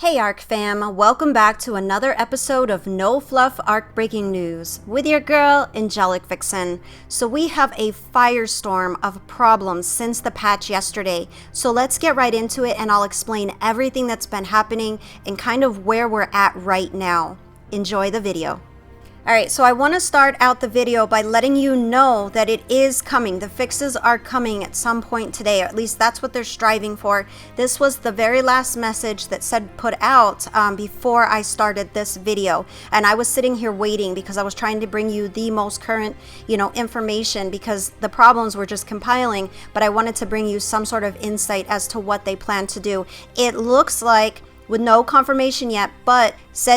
Hey Ark Fam, welcome back to another episode of No Fluff Ark Breaking News with your girl, Angelic Vixen. So we have a firestorm of problems since the patch yesterday. So let's get right into it and I'll explain everything that's been happening and kind of where we're at right now. Enjoy the video. Alright, so I want to start out the video by letting you know that it is coming. The fixes are coming at some point today, or at least that's what they're striving for. This was the very last message that said put out before I started this video. And I was sitting here waiting because I was trying to bring you the most current, information because the problems were just compiling, but I wanted to bring you some sort of insight as to what they plan to do. It looks like, with no confirmation yet, but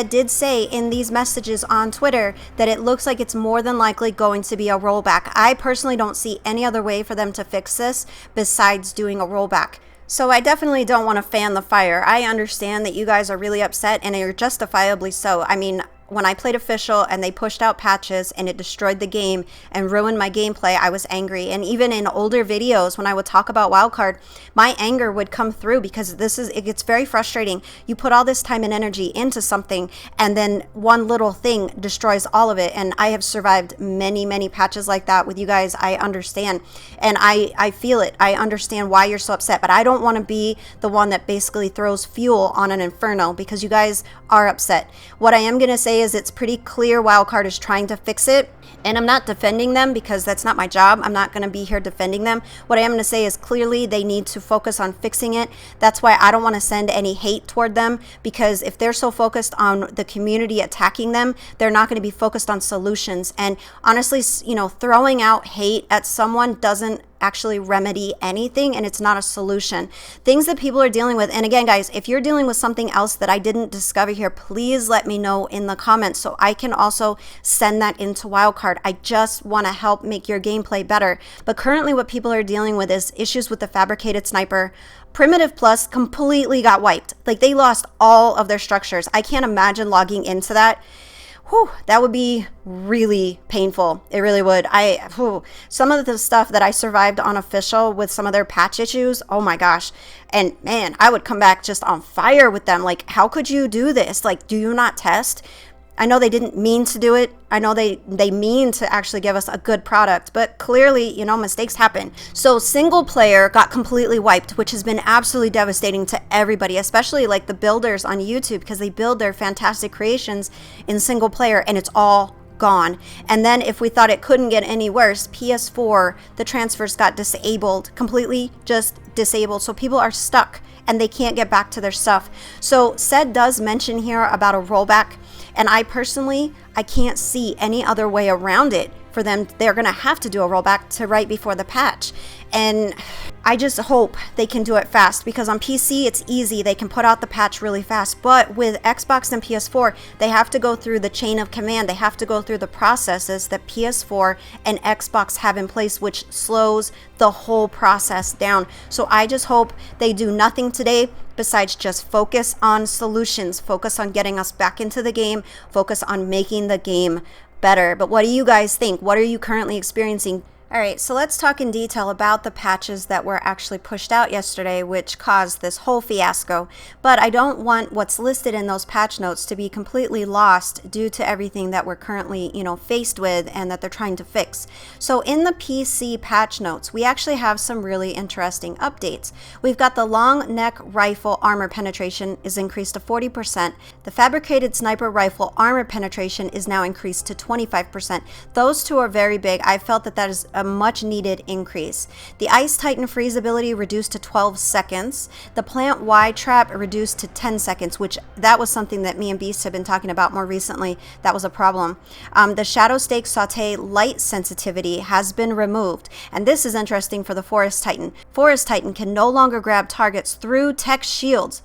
did say in these messages on Twitter that it looks like it's more than likely going to be a rollback. I personally don't see any other way for them to fix this besides doing a rollback. So I definitely don't want to fan the fire. I understand that you guys are really upset and you're justifiably so. I mean, when I played official and they pushed out patches and it destroyed the game and ruined my gameplay, I was angry. And even in older videos, when I would talk about wildcard, my anger would come through because it gets very frustrating. You put all this time and energy into something and then one little thing destroys all of it. And I have survived many, many patches like that with you guys. I understand. And I feel it. I understand why you're so upset, but I don't want to be the one that basically throws fuel on an inferno because you guys are upset. What I am going to say is it's pretty clear wildcard is trying to fix it, and I'm not defending them because that's not my job. I'm not going to be here defending them. What I am going to say is clearly they need to focus on fixing it. That's why I don't want to send any hate toward them, because if they're so focused on the community attacking them, they're not going to be focused on solutions. And honestly, throwing out hate at someone doesn't actually remedy anything, and it's not a solution. Things that people are dealing with, and again guys, if you're dealing with something else that I didn't discover here, please let me know in the comments so I can also send that into wildcard. I just want to help make your gameplay better. But currently what people are dealing with is issues with the fabricated sniper. Primitive Plus completely got wiped. Like, they lost all of their structures. I can't imagine logging into that. Whew, that would be really painful. It really would. Some of the stuff that I survived on official with some of their patch issues, oh my gosh. And man, I would come back just on fire with them. Like, how could you do this? Like, do you not test? I know they didn't mean to do it. I know they mean to actually give us a good product, but clearly, mistakes happen. So single player got completely wiped, which has been absolutely devastating to everybody, especially like the builders on YouTube, because they build their fantastic creations in single player and it's all gone. And then if we thought it couldn't get any worse, PS4, the transfers got disabled, completely just disabled. So people are stuck and they can't get back to their stuff. So does mention here about a rollback. And I can't see any other way around it for them. They're going to have to do a rollback to right before the patch. And I just hope they can do it fast, because on PC it's easy. They can put out the patch really fast. But with Xbox and PS4, they have to go through the chain of command. They have to go through the processes that PS4 and Xbox have in place, which slows the whole process down. So I just hope they do nothing today besides just focus on solutions, focus on getting us back into the game, focus on making the game better. But what do you guys think? What are you currently experiencing? Alright, so let's talk in detail about the patches that were actually pushed out yesterday, which caused this whole fiasco. But I don't want what's listed in those patch notes to be completely lost due to everything that we're currently, faced with and that they're trying to fix. So in the PC patch notes, we actually have some really interesting updates. We've got the long neck rifle armor penetration is increased to 40%. The fabricated sniper rifle armor penetration is now increased to 25%. Those two are very big. I felt that is a much needed increase. The Ice Titan freeze ability reduced to 12 seconds. The plant Y trap reduced to 10 seconds, which that was something that me and Beast have been talking about more recently. That was a problem. The Shadow Stake Saute light sensitivity has been removed. And this is interesting for the Forest Titan. Forest Titan can no longer grab targets through tech shields.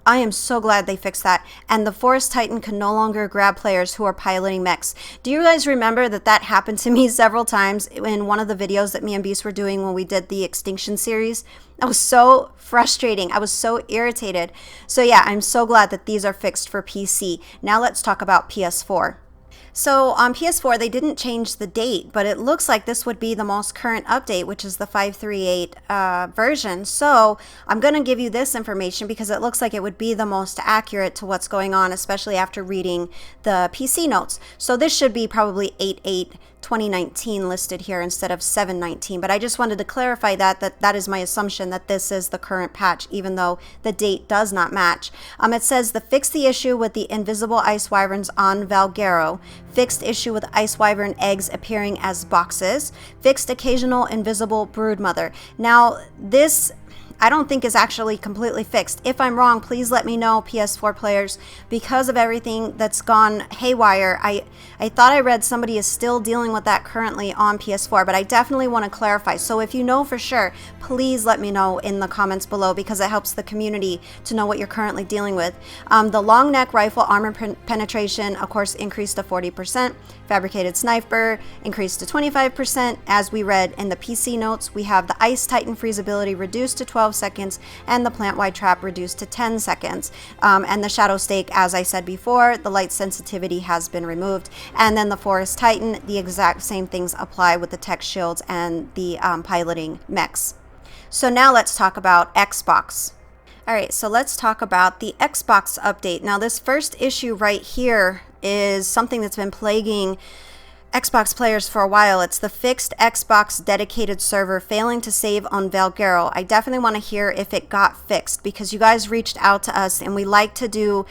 I am so glad they fixed that. And the Forest Titan can no longer grab players who are piloting mechs. Do you guys remember that happened to me several times in one of the videos that me and Beast were doing when we did the Extinction series? That was so frustrating. I was so irritated. So yeah, I'm so glad that these are fixed for PC. Now let's talk about PS4. So on PS4, they didn't change the date, but it looks like this would be the most current update, which is the 538 version. So I'm going to give you this information because it looks like it would be the most accurate to what's going on, especially after reading the PC notes. So this should be probably 8.8 2019 listed here instead of 719, but I just wanted to clarify that is my assumption that this is the current patch, even though the date does not match. It says fix the issue with the invisible ice wyverns on Valguero, fixed issue with ice wyvern eggs appearing as boxes, fixed occasional invisible broodmother. Now this I don't think is actually completely fixed. If I'm wrong, please let me know, PS4 players, because of everything that's gone haywire. I thought I read somebody is still dealing with that currently on PS4, but I definitely want to clarify. So if you know for sure, please let me know in the comments below because it helps the community to know what you're currently dealing with. The long neck rifle armor penetration, of course, increased to 40%. Fabricated sniper increased to 25%. As we read in the PC notes, we have the Ice Titan freezability reduced to 12 seconds and the plant-wide trap reduced to 10 seconds. And the Shadow Stake, as I said before, the light sensitivity has been removed. And then the Forest Titan, the exact same things apply with the tech shields and the piloting mechs. So now let's talk about Xbox. Alright, so let's talk about the Xbox update. Now this first issue right here is something that's been plaguing Xbox players for a while. It's the fixed Xbox dedicated server failing to save on Valguero. I definitely want to hear if it got fixed because you guys reached out to us and we like to do,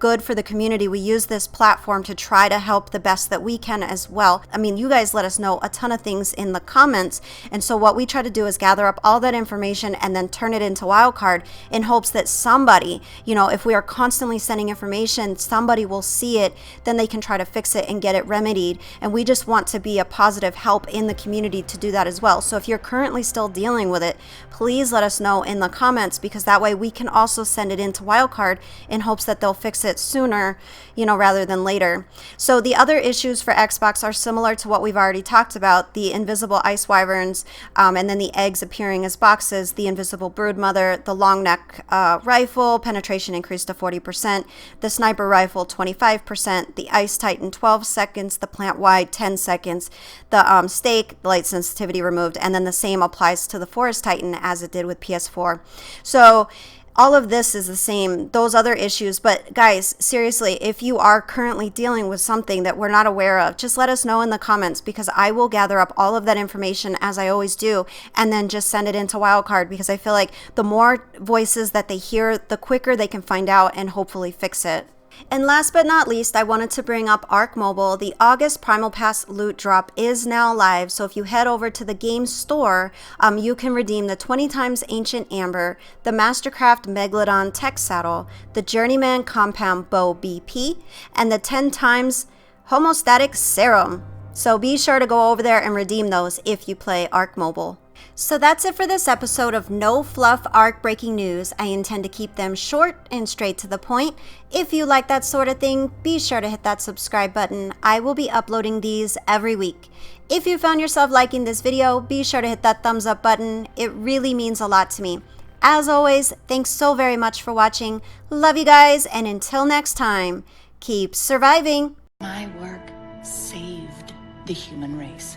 good for the community. We use this platform to try to help the best that we can as well. I mean, you guys let us know a ton of things in the comments, and so what we try to do is gather up all that information and then turn it into wildcard in hopes that somebody, if we are constantly sending information, somebody will see it, then they can try to fix it and get it remedied. And we just want to be a positive help in the community to do that as well. So if you're currently still dealing with it, please let us know in the comments because that way we can also send it into wildcard in hopes that they'll fix it sooner, rather than later. So the other issues for Xbox are similar to what we've already talked about: the invisible ice wyverns, and then the eggs appearing as boxes, the invisible broodmother, the long neck rifle penetration increased to 40%, the sniper rifle 25%, the Ice Titan 12 seconds, the plant wide 10 seconds, the stake, the light sensitivity removed, and then the same applies to the Forest Titan as it did with PS4. So all of this is the same, those other issues. But guys, seriously, if you are currently dealing with something that we're not aware of, just let us know in the comments because I will gather up all of that information as I always do and then just send it into wildcard because I feel like the more voices that they hear, the quicker they can find out and hopefully fix it. And last but not least, I wanted to bring up Ark Mobile. The August Primal Pass loot drop is now live, so if you head over to the game store, you can redeem the 20 times Ancient Amber, the Mastercraft Megalodon Tech Saddle, the Journeyman Compound Bow BP, and the 10 times Homostatic Serum. So be sure to go over there and redeem those if you play Ark Mobile. So that's it for this episode of No Fluff Ark Breaking News. I intend to keep them short and straight to the point. If you like that sort of thing, be sure to hit that subscribe button. I will be uploading these every week. If you found yourself liking this video, be sure to hit that thumbs up button. It really means a lot to me. As always, thanks so very much for watching. Love you guys, and until next time, keep surviving. My work saved the human race.